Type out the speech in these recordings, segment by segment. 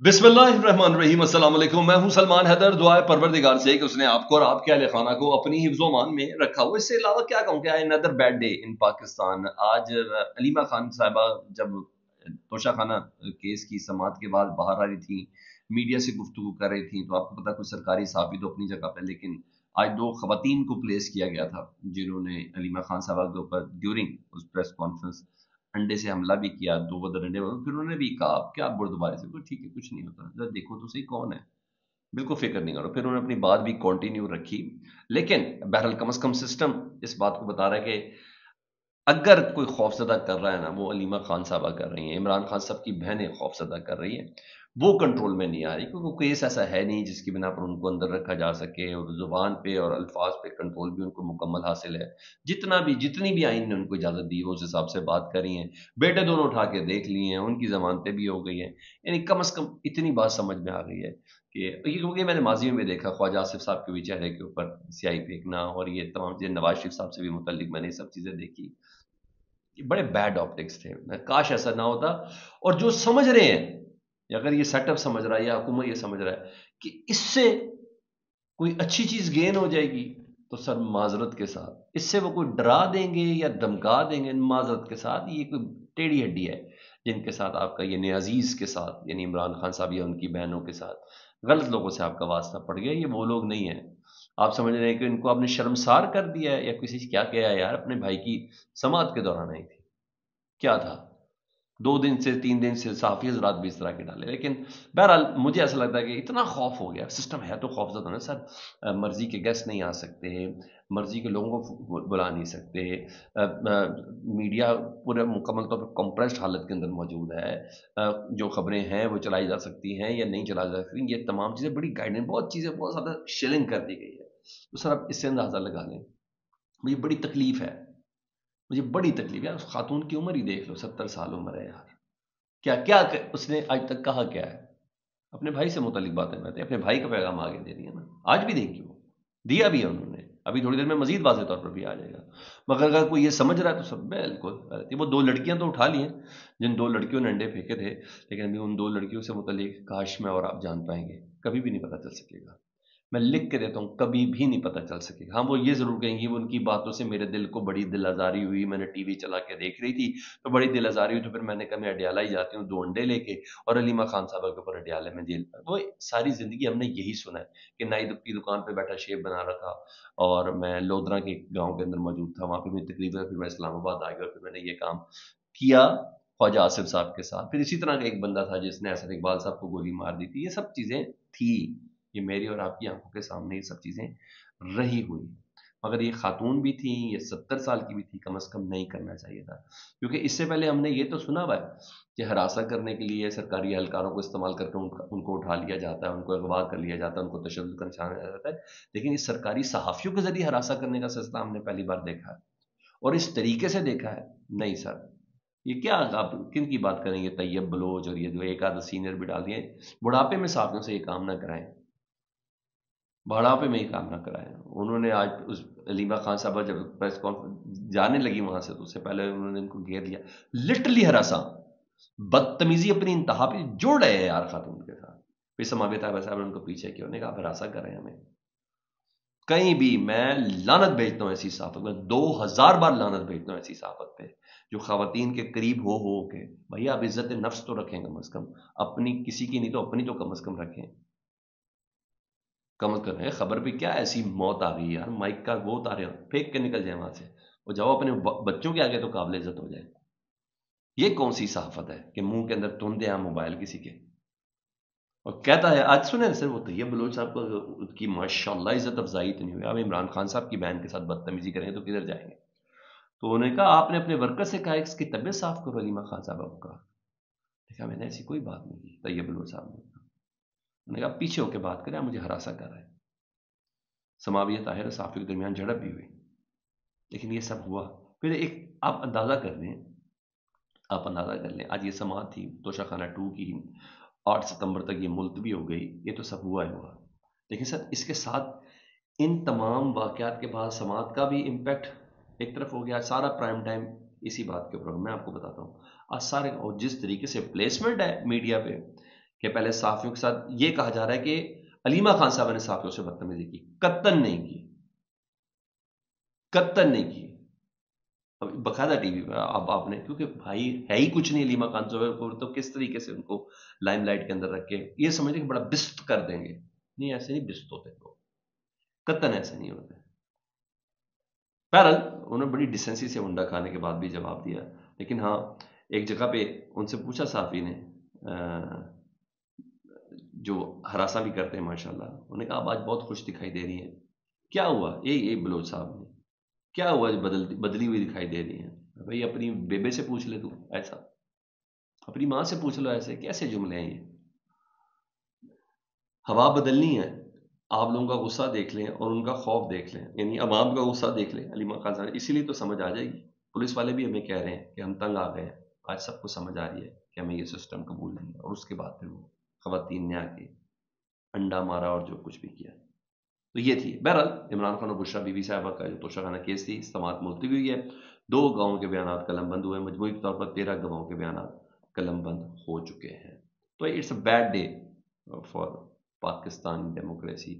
बिस्मिल्लाहिर्रहमानिर्रहीम। अस्सलाम वालेकुम। मैं हूं सलमान हैदर। दुआए परवरदिगार से कि उसने आपको और आपके अहले खाना को अपनी हिफ्ज़ो मान में रखा हो। इससे अलावा क्या कहूँ, क्या another bad day in Pakistan. आज अलीमा खान साहिबा जब तोशा खाना केस की समाअत के बाद बाहर आ रही थी, मीडिया से गुफ्तगू कर रही थी, तो आपको पता कुछ सरकारी सहाफ़ी तो अपनी जगह पे, लेकिन आज दो खवातीन को प्लेस किया गया था जिन्होंने अलीमा खान साहबा के ऊपर ड्यूरिंग उस प्रेस कॉन्फ्रेंस अंडे से हमला भी किया, दो बदर अंडे। फिर उन्होंने भी कहा क्या आप बुर्दबारी से, बोला, ठीक है कुछ नहीं होता, जरा देखो तो सही कौन है, बिल्कुल फिक्र नहीं करो। फिर उन्होंने अपनी बात भी कंटिन्यू रखी। लेकिन बहरहाल कम से कम सिस्टम इस बात को बता रहा है कि अगर कोई खौफजदा कर रहा है ना, वो अलीमा खान साहबा कर रही हैं, इमरान खान साहब की बहनें खौफजदा कर रही हैं। वो कंट्रोल में नहीं आ रही क्योंकि केस ऐसा है नहीं जिसकी बिना पर उनको अंदर रखा जा सके, और जुबान पे और अल्फाज पे कंट्रोल भी उनको मुकम्मल हासिल है। जितनी भी आइन ने उनको इजाजत दी वो उस हिसाब से बात करी है। बेटे दोनों उठा के देख लिए हैं, उनकी जमानतें भी हो गई हैं। यानी कम से कम इतनी बात समझ में आ गई है कि ये, क्योंकि मैंने माजी में भी देखा ख्वाजा आसिफ साहब के भी चेहरे के ऊपर स्याही फेंकना और ये तमाम चीजें, नवाज शरीफ साहब से भी मुतल्लिक मैंने ये सब चीजें देखी। ये बड़े बैड ऑप्टिक्स थे, काश ऐसा ना होता। और जो समझ रहे हैं, अगर ये सेटअप समझ रहा है या हुकूमत ये समझ रहा है कि इससे कोई अच्छी चीज गेन हो जाएगी, तो सर माजरत के साथ इससे वो कोई डरा देंगे या धमका देंगे, माजरत के साथ ये कोई टेढ़ी हड्डी है जिनके साथ आपका ये नियाजीज के साथ, यानी इमरान खान साहब या उनकी बहनों के साथ गलत लोगों से आपका वास्ता पड़ गया। ये वो लोग नहीं है। आप समझ रहे हैं कि इनको आपने शर्मसार कर दिया है या किसी से क्या किया है। यार अपने भाई की समाअत के दौरान आई थी, क्या था, 2 दिन से 3 दिन से साफी हजरात भी इस तरह के डाले। लेकिन बहरहाल मुझे ऐसा लगता है कि इतना खौफ हो गया, सिस्टम है तो खौफजदा ना सर। मर्जी के गेस्ट नहीं आ सकते, मर्जी के लोगों को बुला नहीं सकते, मीडिया पूरे मुकम्मल तौर पर कंप्रेस्ड हालत के अंदर मौजूद है। जो खबरें हैं वो चलाई जा सकती हैं या नहीं चलाई जा सकती, ये तमाम चीज़ें बड़ी गाइडेंस, बहुत चीज़ें बहुत ज़्यादा शिलिंग कर दी गई है। तो सर आप इससे अंदाज़ा लगा लें, मुझे बड़ी तकलीफ है, मुझे बड़ी तकलीफ है यार। उस खातून की उम्र ही देख लो, 70 साल उम्र है यार। क्या क्या उसने आज तक कहा क्या है। अपने भाई से मुतालिक बातें करते हैं, अपने भाई का पैगाम आगे दे रही है ना, आज भी देंगी वो, दिया भी है उन्होंने, अभी थोड़ी देर में मजीद वाज़ेह तौर पर भी आ जाएगा। मगर अगर कोई ये समझ रहा है तो सब बिल्कुल, वो 2 लड़कियां तो उठा ली हैं जिन 2 लड़कियों ने अंडे फेंके थे, लेकिन अभी उन 2 लड़कियों से मुतालिक काश मैं और आप जान पाएंगे, कभी भी नहीं पता चल सकेगा। मैं लिख के देता हूँ, कभी भी नहीं पता चल सकेगा। हाँ, वो ये ज़रूर कहेंगी, वो उनकी बातों से मेरे दिल को बड़ी दिल आज़ारी हुई, मैंने टीवी चला के देख रही थी तो बड़ी दिल आज़ारी हुई, तो फिर मैंने कहा मैं अडियाला ही जाती हूँ 2 अंडे लेके, और अलीमा खान साहबा के ऊपर अडियाले में जेल पर। वो सारी ज़िंदगी हमने यही सुना है कि नाई की दुकान पर बैठा शेव बना रहा था, और मैं लोधरा के गाँव के अंदर मौजूद था, वहाँ पर मेरी तकरीब है, फिर मैं इस्लामाबाद आ गया और फिर मैंने ये काम किया ख्वाजा आसिफ साहब के साथ। फिर इसी तरह का एक बंदा था जिसने असद इकबाल साहब को गोली मार दी थी। ये सब चीज़ें थी, ये मेरी और आपकी आंखों के सामने ये सब चीज़ें रही हुई। मगर ये खातून भी थी, ये 70 साल की भी थी, कम से कम नहीं करना चाहिए था। क्योंकि इससे पहले हमने ये तो सुना हुआ है कि हरासा करने के लिए सरकारी एहलकारों को इस्तेमाल करके उनको उठा लिया जाता है, उनको अगवा कर लिया जाता है, उनको तशद्दुद का निशाना बनाया जाता है। लेकिन इस सरकारी सहाफ़ियों के जरिए हरासा करने का सिलसिला हमने पहली बार देखा है, और इस तरीके से देखा है। नहीं सर, ये क्या, आप किन की बात करेंगे, तैयब बलोच और ये जो एक आध सीनियर भी डाल दिए, बुढ़ापे में साथियों से ये काम ना कराएं, बुढ़ापे में ही काम ना कराएं। उन्होंने आज उस अलीमा खान साहबा जब प्रेस कॉन्फ्रेंस जाने लगी वहां से, तो उससे पहले उन्होंने इनको घेर लिया, लिटरली हरासा, बदतमीजी अपनी इंतहा पे जोड़ रहे हैं यार खातून के साथ। फिर समावित साहब ने उनको पीछे किया, उन्होंने कहा हरासा कर रहे हैं हमें। कहीं भी मैं लानत भेजता हूँ ऐसी साफत में, 2000 बार लानत भेजता हूँ ऐसी साफत पे जो खवातीन के करीब हो के। भैया आप इज्जत नफ्स तो रखें कम से कम, अपनी किसी की नहीं तो अपनी तो कम से कम रखें। कम से कम खबर पे क्या ऐसी मौत आ गई यार, माइक का वो उतारे फेंक के निकल जाए वहां से, वो जाओ अपने बच्चों के आगे तो काबिल इज्जत हो जाए। ये कौन सी सहाफत है कि मुंह के अंदर तुम दे मोबाइल किसी के, और कहता है। आज सुने सर, वो तैयब बलोच साहब को की माशाल्लाह इज्जत अफजाई इतनी हुई, अब इमरान खान साहब की बहन के साथ बदतमीजी करेंगे तो किधर जाएंगे। तो उन्होंने कहा आपने अपने वर्कर से कहा इसकी तबीयत साफ करो अलीमा खान साहब का। देखा मैंने ऐसी कोई बात नहीं की, तैयब बलोच साहब ने। उन्होंने कहा पीछे होकर बात करें, मुझे हरासा कर रहा है। समाविया ताहिर और साफी के दरमियान झड़प भी हुई, लेकिन ये सब हुआ। फिर एक आप अंदाजा कर लें, आप अंदाजा कर लें, आज ये समाअत थी तोशा खाना 2 की, 8 सितंबर तक ये मुलतवी हो गई, ये तो सब हुआ ही हुआ। लेकिन सर इसके साथ इन तमाम वाक़यात के बाद समाअत का भी इम्पैक्ट एक तरफ हो गया। सारा प्राइम टाइम इसी बात के ऊपर, मैं आपको बताता हूँ आज सारे, और जिस तरीके से प्लेसमेंट है मीडिया पे کہ پہلے صحافیوں کے ساتھ یہ کہا جا رہا ہے کہ علیمہ خان صاحب نے صحافیوں سے بدتمیزی کی، قطن نہیں کی، قطن نہیں کی. باقاعدہ ٹی وی پہ اب آپ نے، کیونکہ بھائی ہے ہی کچھ نہیں علیمہ خان صاحب کو، تو کس طریقے سے ان کو لائم لائٹ کے اندر رکھ کے یہ سمجھ کہ بڑا بست کر دیں گے. نہیں، ایسے نہیں بست ہوتے لوگ، قطن ایسے نہیں ہوتے. بہرحال انہوں نے بڑی ڈیسنسی سے انڈا کھانے کے بعد بھی جواب دیا. لیکن ہاں، ایک جگہ پہ ان سے پوچھا صحافی نے، جو ہراساں بھی کرتے ہیں ماشاءاللہ، انہوں نے کہا آپ آج بہت خوش دکھائی دے رہی ہیں، کیا ہوا؟ یہی بلوچ صاحب نے، کیا ہوا جو بدلی ہوئی دکھائی دے رہی ہیں؟ بھائی اپنی بیبے سے پوچھ لے، تو ایسا اپنی ماں سے پوچھ لو، ایسے کیسے جملے ہیں یہ؟ ہوا بدلنی ہے، آپ لوگوں کا غصہ دیکھ لیں اور ان کا خوف دیکھ لیں، یعنی عوام کا غصہ دیکھ لیں علیمہ خان صاحب، اسی لیے تو سمجھ آ جائے گی. پولیس والے بھی ہمیں کہہ رہے ہیں کہ ہم تنگ آ گئے ہیں. آج سب کو سمجھ آ رہی ہے کہ ہمیں یہ سسٹم قبول نہیں ہے. اور اس کے بعد پھر وہ خواتین نے آ کے انڈا مارا اور جو کچھ بھی کیا. تو یہ تھی. بہرحال عمران خان اور بشرا بی بی صاحبہ کا جو توشہ کیس تھی، سماعت ملتوی ہوئی ہے. 2 گاؤں کے بیانات قلم بند ہوئے، مجموعی طور پر 13 گواہوں کے بیانات قلم بند ہو چکے ہیں. تو it's a bad day for Pakistan democracy.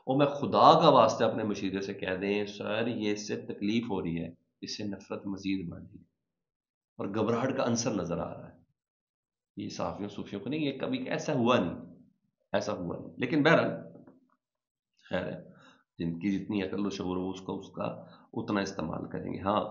اور میں خدا کا واسطہ اپنے مشیرے سے کہہ دیں سر، یہ اس سے تکلیف ہو رہی ہے، اس سے نفرت مزید بڑھ رہی ہے اور گھبراہٹ کا عنصر نظر آ رہا ہے. یہ صحافیوں صوفیوں کو نہیں، یہ کبھی ایسا ہوا نہیں، ایسا ہوا نہیں. لیکن بہرحال خیر ہے، جن کی جتنی عقل و شعور ہو اس کا اتنا استعمال کریں گے. ہاں،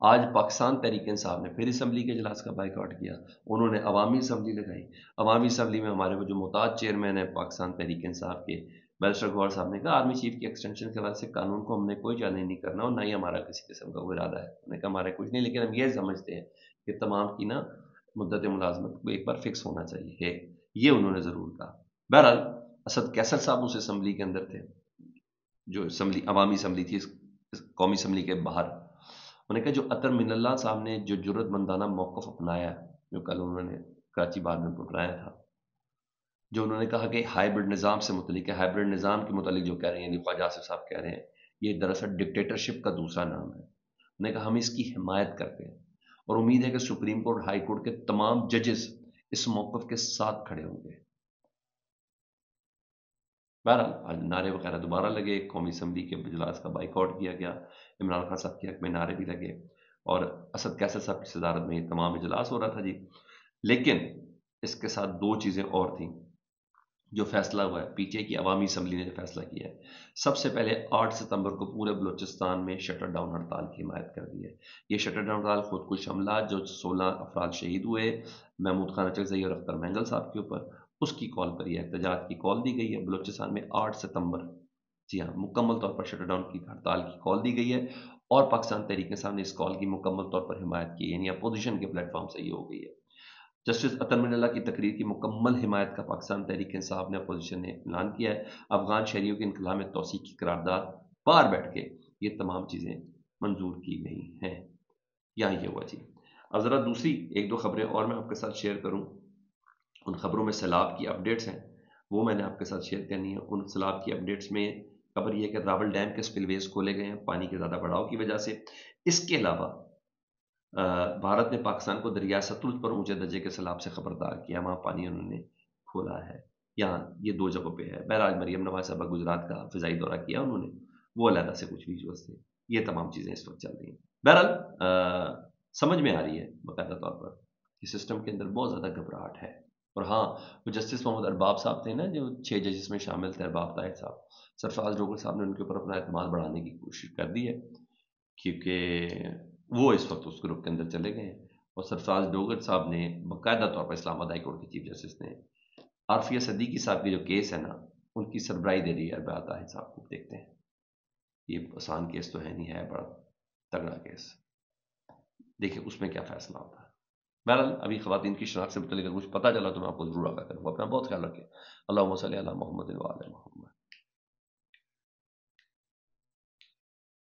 آج پاکستان تحریک انصاف نے پھر اسمبلی کے اجلاس کا بائیکاٹ کیا. انہوں نے عوامی اسمبلی لگائی. عوامی اسمبلی میں ہمارے وہ جو محتاج چیئرمین ہے پاکستان تحریک انصاف کے، بیرسٹر گوہر صاحب نے کہا آرمی چیف کی ایکسٹینشن کے وجہ سے قانون کو ہم نے کوئی چیلنج نہیں کرنا اور نہ ہی ہمارا کسی قسم کا وہ ارادہ ہے. انہوں نے کہا ہمارا کچھ نہیں، لیکن ہم یہ سمجھتے ہیں کہ تمام کی نا مدت ملازمت کو ایک بار فکس ہونا چاہیے، یہ انہوں نے ضرور کہا. بہرحال اسد کیسر صاحب اس اسمبلی کے اندر تھے، جو اسمبلی عوامی اسمبلی تھی، اس قومی اسمبلی کے باہر. انہوں نے کہا جو اطہر من اللہ صاحب نے جو جرت مندانہ موقف اپنایا، جو کل انہوں نے کراچی بار میں پٹرایا تھا، جو انہوں نے کہا کہ ہائیبرڈ نظام سے متعلق ہے، ہائیبرڈ نظام کے متعلق جو کہہ رہے ہیں، یعنی خواجہ آصف صاحب کہہ رہے ہیں یہ دراصل ڈکٹیٹرشپ کا دوسرا نام ہے. انہوں نے کہا ہم اس کی حمایت کرتے ہیں اور امید ہے کہ سپریم کورٹ، ہائی کورٹ کے تمام ججز اس موقف کے ساتھ کھڑے ہوں گے. بہرحال آج نعرے وغیرہ دوبارہ لگے، قومی اسمبلی کے اجلاس کا بائیکاٹ کیا گیا، عمران خان صاحب کے حق میں نعرے بھی لگے، اور اسد کیسر صاحب کی صدارت میں یہ تمام اجلاس ہو رہا تھا جی. لیکن اس کے ساتھ 2 چیزیں اور تھیں جو فیصلہ ہوا ہے. پیچھے کی عوامی اسمبلی نے جو فیصلہ کیا ہے، سب سے پہلے 8 ستمبر کو پورے بلوچستان میں شٹر ڈاؤن ہڑتال کی حمایت کر دی ہے. یہ شٹر ڈاؤن ہڑتال خودکش حملات جو 16 افراد شہید ہوئے، محمود خان اچکزئی اور اختر مینگل صاحب کے اوپر، اس کی کال پر یہ احتجاج کی کال دی گئی ہے. بلوچستان میں 8 ستمبر، جی ہاں، مکمل طور پر شٹر ڈاؤن کی ہڑتال کی کال دی گئی ہے، اور پاکستان تحریک انصاف نے اس کال کی مکمل طور پر حمایت کی، یعنی اپوزیشن کے پلیٹ فارم سے یہ ہو گئی ہے. جسٹس اطہر من اللہ کی تقریر کی مکمل حمایت کا پاکستان تحریک انصاف نے اپوزیشن نے اعلان کیا ہے. افغان شہریوں کے انخلا میں توسیع کی قرارداد باہر بیٹھ کے یہ تمام چیزیں منظور کی گئی ہیں. یہاں یہ ہوا جی. اب ذرا دوسری 1-2 خبریں اور میں آپ کے ساتھ شیئر کروں. ان خبروں میں سیلاب کی اپڈیٹس ہیں، وہ میں نے آپ کے ساتھ شیئر کرنی ہے. ان سیلاب کی اپڈیٹس میں خبر یہ ہے کہ راول ڈیم کے سپل ویز کھولے گئے ہیں پانی کے زیادہ بڑھاؤ کی وجہ سے. اس کے علاوہ بھارت نے پاکستان کو دریائے ستلج پر اونچے درجے کے سیلاب سے خبردار کیا، وہاں پانی انہوں نے کھولا ہے. یہاں یہ 2 جگہوں پہ ہے. بہرحال مریم نواز صاحبہ گجرات کا فضائی دورہ کیا انہوں نے، وہ علیحدہ سے کچھ ویژوئلز تھے. یہ تمام چیزیں اس وقت چل رہی ہیں. بہرحال سمجھ میں آ رہی ہے باقاعدہ طور پر کہ سسٹم کے اندر بہت زیادہ گھبراہٹ ہے. اور ہاں، وہ جسٹس محمد ارباب صاحب تھے نا، جو 6 ججز میں شامل تھے، ارباب طاہر صاحب، سرفراز ڈوگر صاحب نے ان کے اوپر اپنا اعتماد بڑھانے کی کوشش کر دی ہے، کیونکہ وہ اس وقت اس گروپ کے اندر چلے گئے ہیں. اور سرفراز ڈوگر صاحب نے باقاعدہ طور پر اسلام آباد ہائی کورٹ کے چیف جسٹس نے عافیہ صدیقی صاحب کی جو کیس ہے نا، ان کی سربراہی دے رہی ہے ارباب طاہر صاحب کو. دیکھتے ہیں، یہ آسان کیس تو ہے نہیں، ہے بڑا تگڑا کیس. دیکھیں اس میں کیا فیصلہ ہوتا ہے. بہرحال ابھی خواتین کی شناخت سے متعلق کچھ پتہ چلا تو میں آپ کو ضرور آگاہ کروں. اپنا بہت خیال رکھیں. اللہم صلی علی محمد و علی محمد.